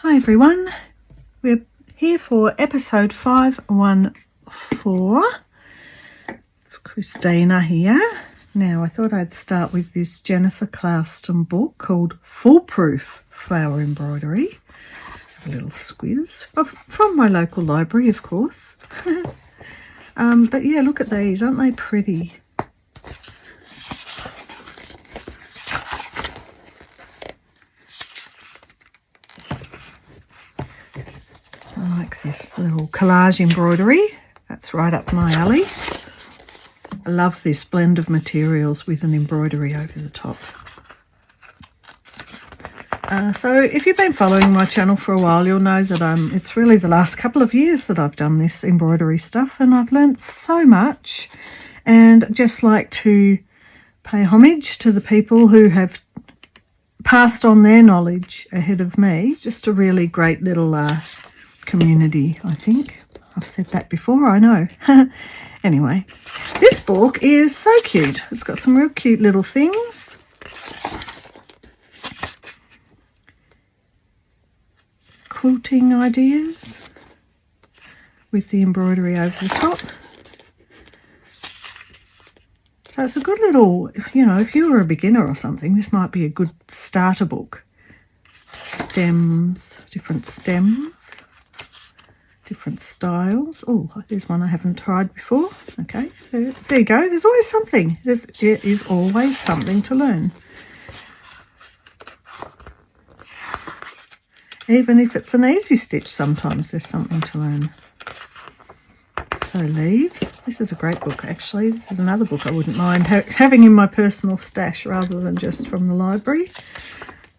Hi everyone, we're here for episode 514. It's Christina here. Now I thought I'd start with this Jennifer Clousten book called Foolproof Flower Embroidery. A little squiz from my local library, of course. But yeah, look at these, aren't they pretty? I like this little collage embroidery. That's right up my alley. I love this blend of materials with an embroidery over the top. So if you've been following my channel for a while, you'll know that it's really the last couple of years that I've done this embroidery stuff, and I've learnt so much, and just like to pay homage to the people who have passed on their knowledge ahead of me. It's just a really great little community, I think. I've said that before, I know. Anyway, this book is so cute. It's got some real cute little things. Quilting ideas with the embroidery over the top. So it's a good little, you know, if you were a beginner or something, this might be a good starter book. Stems, different styles. Oh, there's one I haven't tried before. Okay, so there you go. There's always something. There is always something to learn. Even if it's an easy stitch, sometimes there's something to learn. So leaves. This is a great book, actually. This is another book I wouldn't mind having in my personal stash rather than just from the library.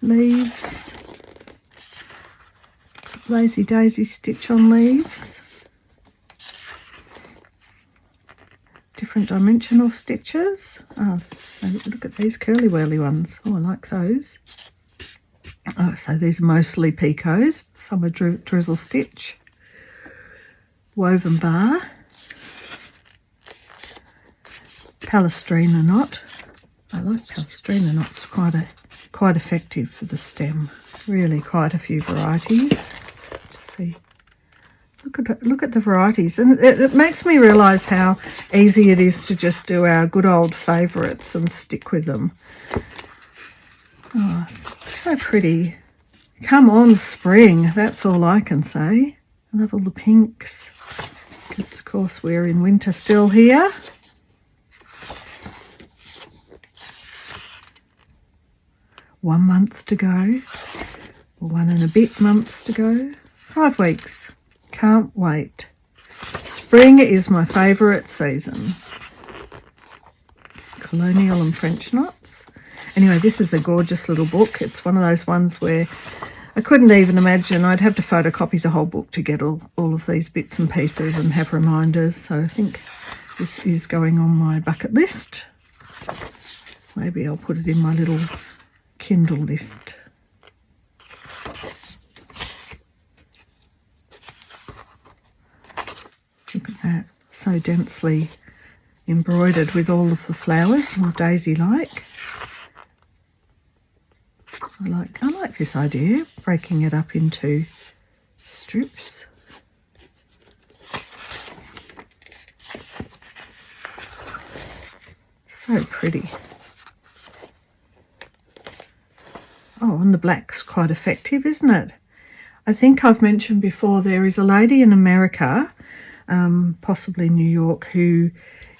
Leaves. Lazy daisy stitch on leaves. Different dimensional stitches. Oh, so look at these curly whirly ones. Oh, I like those. Oh, so these are mostly picots. Some are drizzle stitch. Woven bar. Palestrina knot. I like palestrina knots. Quite effective for the stem. Really quite a few varieties. See, look at the varieties, and it makes me realise how easy it is to just do our good old favourites and stick with them. Oh, so pretty. Come on, spring. That's all I can say. I love all the pinks, because of course we're in winter still here. One month to go, or 1 and a bit months to go. 5 weeks. Can't wait. Spring is my favourite season. Colonial and French knots. Anyway, this is a gorgeous little book. It's one of those ones where I couldn't even imagine. I'd have to photocopy the whole book to get all of these bits and pieces and have reminders. So I think this is going on my bucket list. Maybe I'll put it in my little Kindle list. Look at that, so densely embroidered with all of the flowers, all daisy-like. I like this idea, breaking it up into strips. So pretty. Oh, and the black's quite effective, isn't it? I think I've mentioned before there is a lady in America, possibly New York, who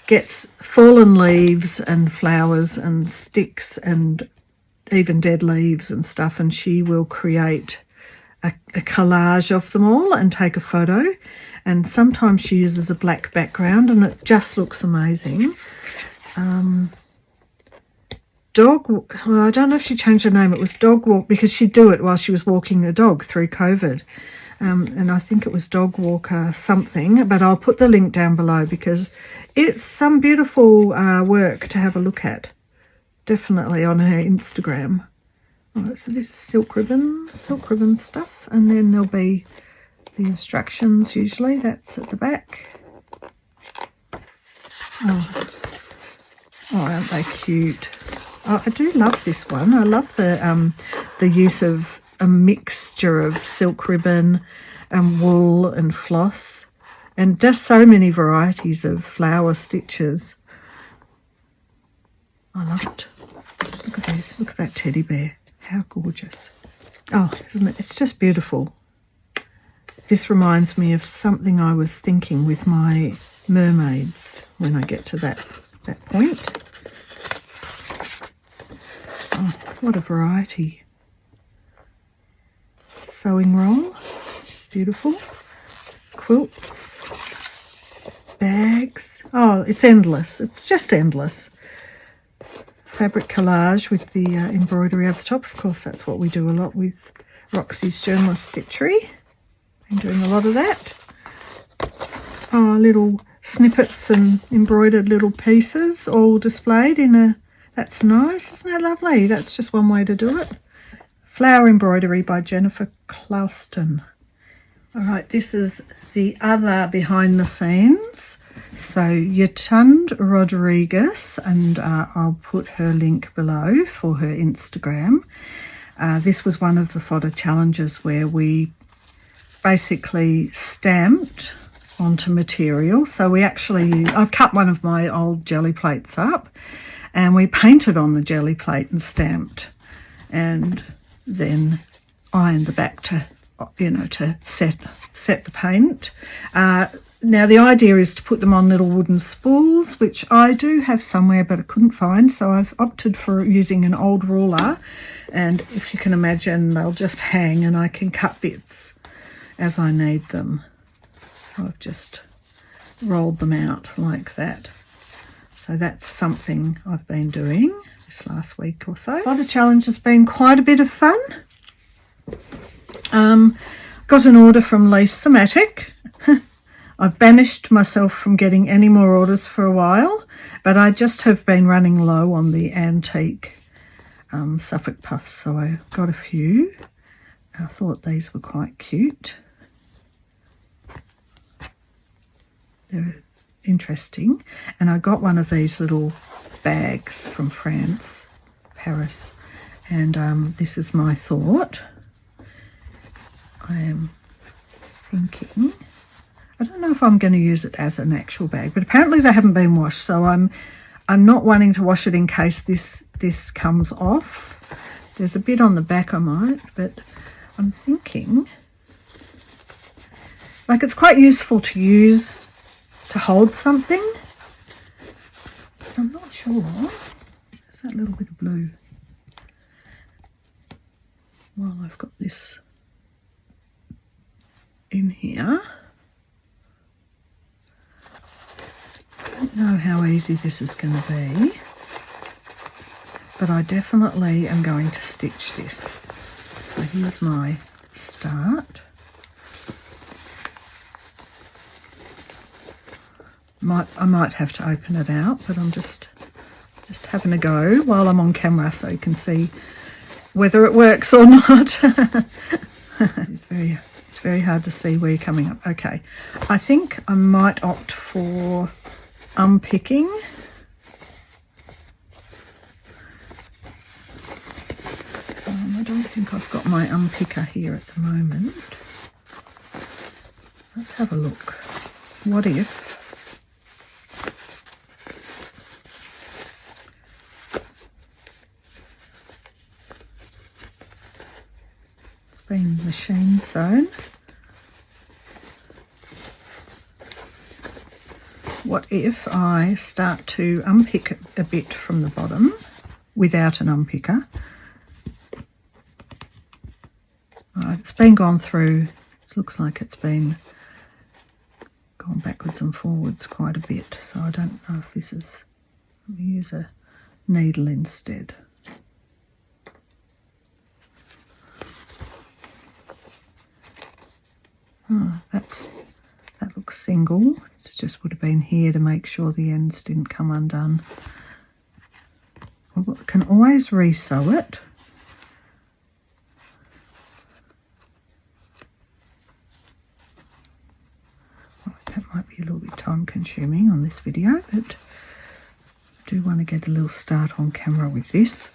gets fallen leaves and flowers and sticks and even dead leaves and stuff, and she will create a collage of them all and take a photo, and sometimes she uses a black background and it just looks amazing. Well, I don't know if she changed her name. It was Dog Walk, because she'd do it while she was walking the dog through COVID. And I think it was Dog Walker something, but I'll put the link down below because it's some beautiful work to have a look at. Definitely on her Instagram. All right, so this is silk ribbon stuff, and then there'll be the instructions usually. That's at the back. Oh, aren't they cute? Oh, I do love this one. I love the use of a mixture of silk ribbon and wool and floss, and just so many varieties of flower stitches. I love it. Look at this. Look at that teddy bear. How gorgeous. Oh, isn't it? It's just beautiful. This reminds me of something I was thinking with my mermaids when I get to that point. Oh, what a variety. Sewing roll. Beautiful. Quilts. Bags. Oh, it's endless. It's just endless. Fabric collage with the embroidery over the top. Of course, that's what we do a lot with Roxy's Journalist Stitchery. Been doing a lot of that. Oh, little snippets and embroidered little pieces all displayed in a... That's nice. Isn't that lovely? That's just one way to do it. Flower embroidery by Jennifer Clousten. All right, this is the other behind the scenes. So Yatund Rodriguez, and I'll put her link below for her Instagram. This was one of the fodder challenges where we basically stamped onto material. So we actually, I've cut one of my old jelly plates up and we painted on the jelly plate and stamped, and then ironed the back to, you know, to set the paint. Now the idea is to put them on little wooden spools, which I do have somewhere but I couldn't find, so I've opted for using an old ruler, and if you can imagine they'll just hang and I can cut bits as I need them. So I've just rolled them out like that. So that's something I've been doing this last week or so. Fodder challenge has been quite a bit of fun. Got an order from Lisa Mattock. I've banished myself from getting any more orders for a while, but I just have been running low on the antique Suffolk puffs, so I got a few. I thought these were quite cute. They're interesting. And I got one of these little bags from France, Paris, and this is my thought. I am thinking, I don't know if I'm going to use it as an actual bag, but apparently they haven't been washed, so I'm not wanting to wash it in case this comes off. There's a bit on the back I might, but I'm thinking, like, it's quite useful to use to hold something. I'm not sure. There's that little bit of blue. Well, I've got this in here. I don't know how easy this is going to be, but I definitely am going to stitch this. So here's my start. I might have to open it out, but I'm just having a go while I'm on camera so you can see whether it works or not. It's very hard to see where you're coming up. Okay, I think I might opt for unpicking. I don't think I've got my unpicker here at the moment. Let's have a look. What if it's been machine sewn? What if I start to unpick a bit from the bottom without an unpicker? It's been gone through, it looks like it's been gone backwards and forwards quite a bit, so I don't know if this is, let me use a needle instead. Oh, that looks single. It just would have been here to make sure the ends didn't come undone. I can always re-sew it. That might be a little bit time consuming on this video, but I do want to get a little start on camera with this.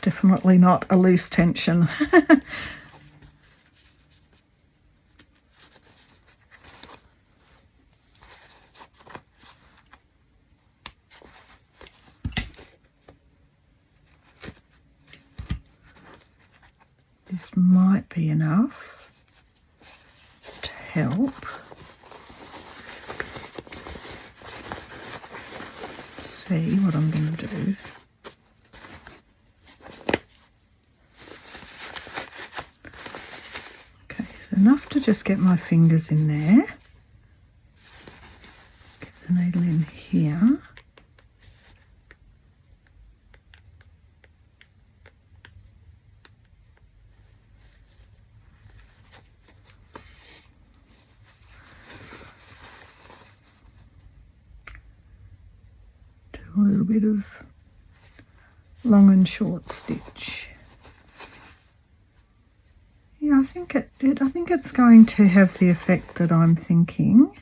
definitely not a loose tension. This might be enough to help. See what I'm going to do. Okay, so enough to just get my fingers in there. Get the needle in here. A little bit of long and short stitch. Yeah, I think it's going to have the effect that I'm thinking.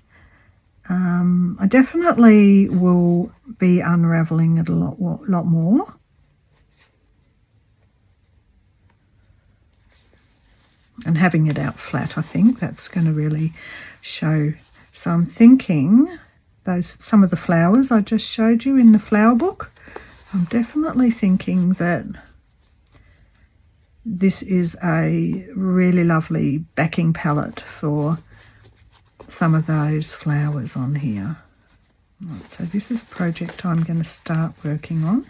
I definitely will be unraveling it a lot more. And having it out flat, I think that's going to really show. So I'm thinking some of the flowers I just showed you in the flower book, I'm definitely thinking that this is a really lovely backing palette for some of those flowers on here. Right, so this is a project I'm going to start working on.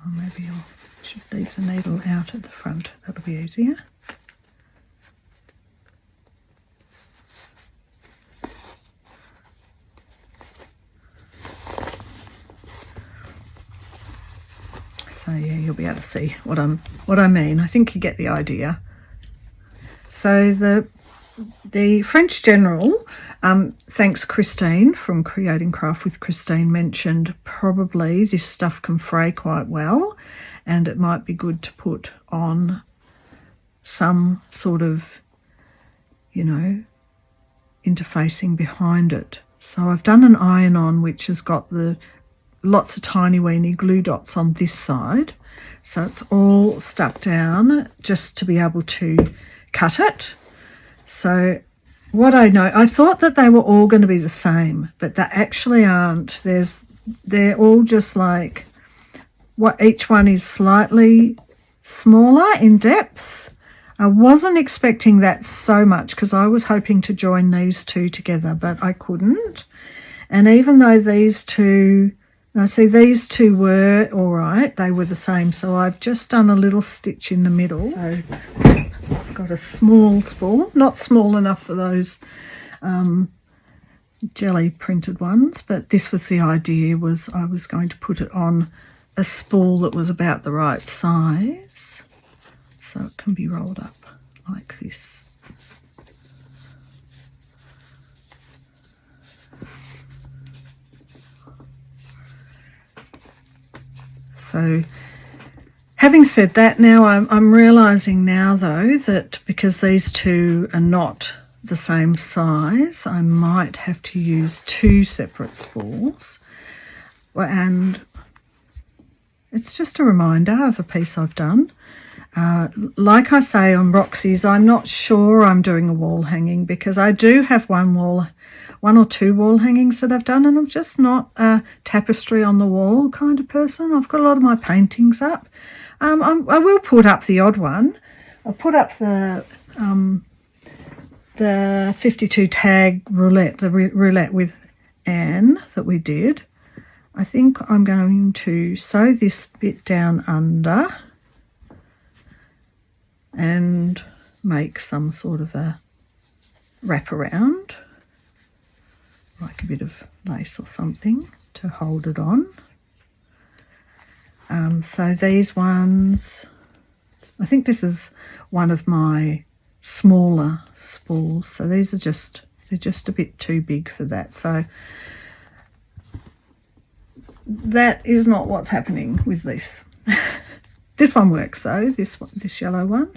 Or maybe I should leave the needle out at the front, that'll be easier. So yeah, you'll be able to see what I mean. I think you get the idea. So the French general, thanks Christine from Creating Craft with Christine, mentioned probably this stuff can fray quite well, and it might be good to put on some sort of, you know, interfacing behind it. So I've done an iron-on which has got the lots of tiny weeny glue dots on this side, so it's all stuck down just to be able to cut it. So what I know, I thought that they were all going to be the same, but they actually aren't. They're all just like, what, each one is slightly smaller in depth. I wasn't expecting that so much because I was hoping to join these two together, but I couldn't. And even though these two, now see, these two were all right, they were the same, so I've just done a little stitch in the middle. So I've got a small spool, not small enough for those jelly printed ones, but this was the idea, was I was going to put it on a spool that was about the right size, so it can be rolled up like this. So having said that, now I'm realising now though that because these two are not the same size, I might have to use two separate spools. And it's just a reminder of a piece I've done. Like I say on Roxy's, I'm not sure I'm doing a wall hanging because I do have one or two wall hangings that I've done, and I'm just not a tapestry on the wall kind of person. I've got a lot of my paintings up. I will put up the odd one. I'll put up the 52 tag roulette, the roulette with Anne that we did. I think I'm going to sew this bit down under and make some sort of a wraparound, like a bit of lace or something to hold it on. So these ones, I think this is one of my smaller spools, so these are they're just a bit too big for that. So that is not what's happening with this. This one works though, this yellow one.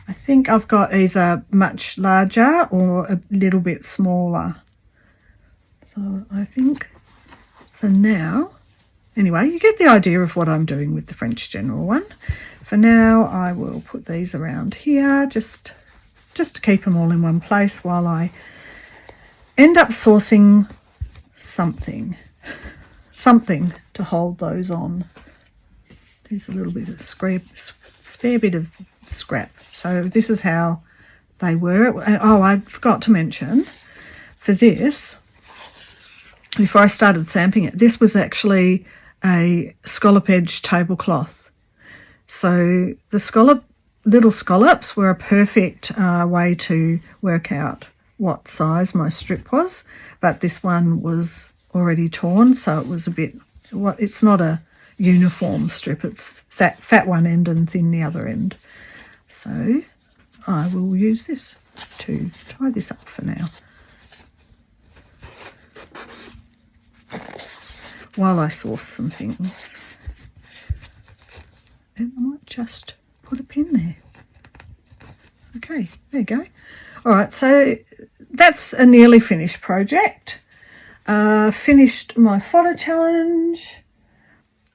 I think I've got either much larger or a little bit smaller. So I think for now, anyway, you get the idea of what I'm doing with the French General one. For now, I will put these around here just to keep them all in one place while I end up sourcing something to hold those on. There's a little bit of spare bit of scrap. So this is how they were. Oh, I forgot to mention, for this, before I started stamping it, this was actually a scallop edge tablecloth. So the little scallops were a perfect way to work out what size my strip was, but this one was already torn, so it was a bit, it's not a uniform strip, it's fat one end and thin the other end. So I will use this to tie this up for now, while I source some things. And I might just put a pin there. Okay, there you go. All right, so that's a nearly finished project. Finished my photo challenge.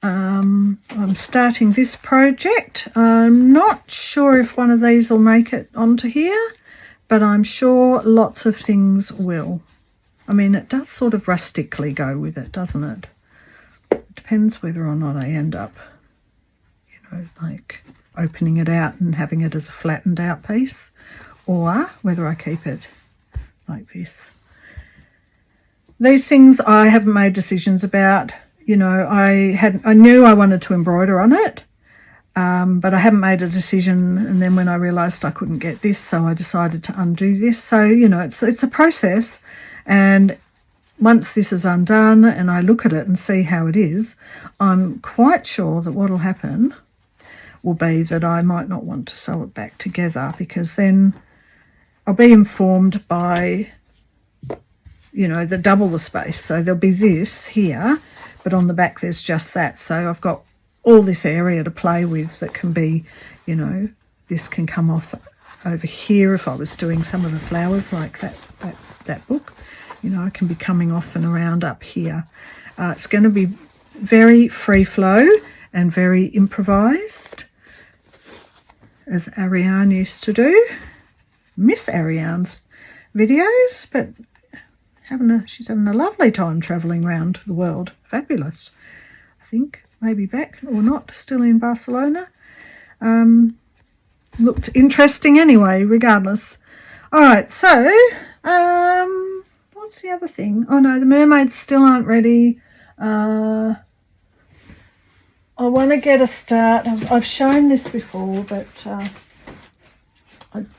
I'm starting this project. I'm not sure if one of these will make it onto here, but I'm sure lots of things will. I mean, it does sort of rustically go with it, doesn't it? It depends whether or not I end up, you know, like opening it out and having it as a flattened out piece, or whether I keep it like this. These things I haven't made decisions about. You know, I knew I wanted to embroider on it, but I haven't made a decision. And then when I realised I couldn't get this, so I decided to undo this. So, you know, it's a process. And once this is undone and I look at it and see how it is, I'm quite sure that what will happen will be that I might not want to sew it back together, because then I'll be informed by, you know, the double the space. So there'll be this here, but on the back there's just that. So I've got all this area to play with that can be, you know, this can come off over here if I was doing some of the flowers like that book. You know, it can be coming off and around up here. It's going to be very free flow and very improvised, as Ariane used to do. Miss Ariane's videos, but she's having a lovely time travelling around the world. Fabulous. I think maybe back or not, still in Barcelona. Looked interesting anyway, regardless. All right, so what's the other thing? Oh no, the mermaids still aren't ready. I want to get a start. I've shown this before, but I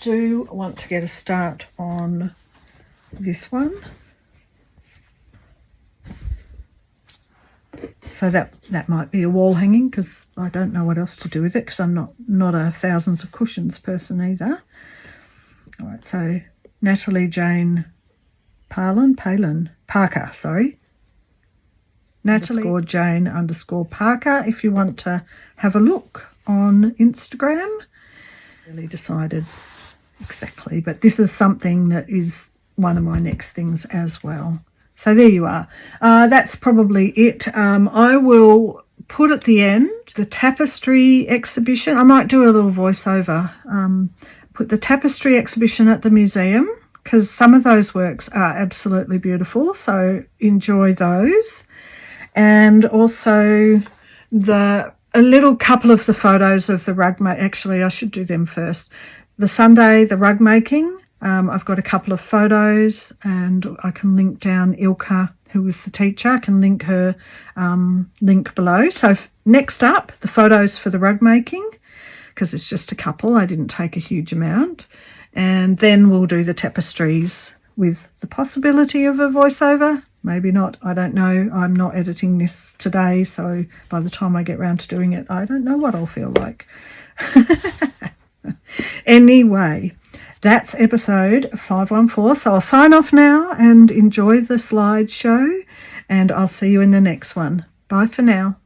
do want to get a start on this one. So that might be a wall hanging, because I don't know what else to do with it, because I'm not a thousands of cushions person either. All right, so Natalie Jane Parker, sorry. Natalie _Jane _Parker, if you want to have a look on Instagram. Really decided exactly, but this is something that is one of my next things as well. So there you are. That's probably it. I will put at the end the tapestry exhibition. I might do a little voiceover. Put the tapestry exhibition at the museum, because some of those works are absolutely beautiful. So enjoy those. And also a little couple of the photos of the rug actually, I should do them first. The Sunday, the rug making. I've got a couple of photos, and I can link down Ilka, who was the teacher. I can link her link below. So next up, the photos for the rug making, because it's just a couple. I didn't take a huge amount. And then we'll do the tapestries with the possibility of a voiceover. Maybe not. I don't know. I'm not editing this today, so by the time I get round to doing it, I don't know what I'll feel like. Anyway, that's episode 514. So I'll sign off now and enjoy the slideshow, and I'll see you in the next one. Bye for now.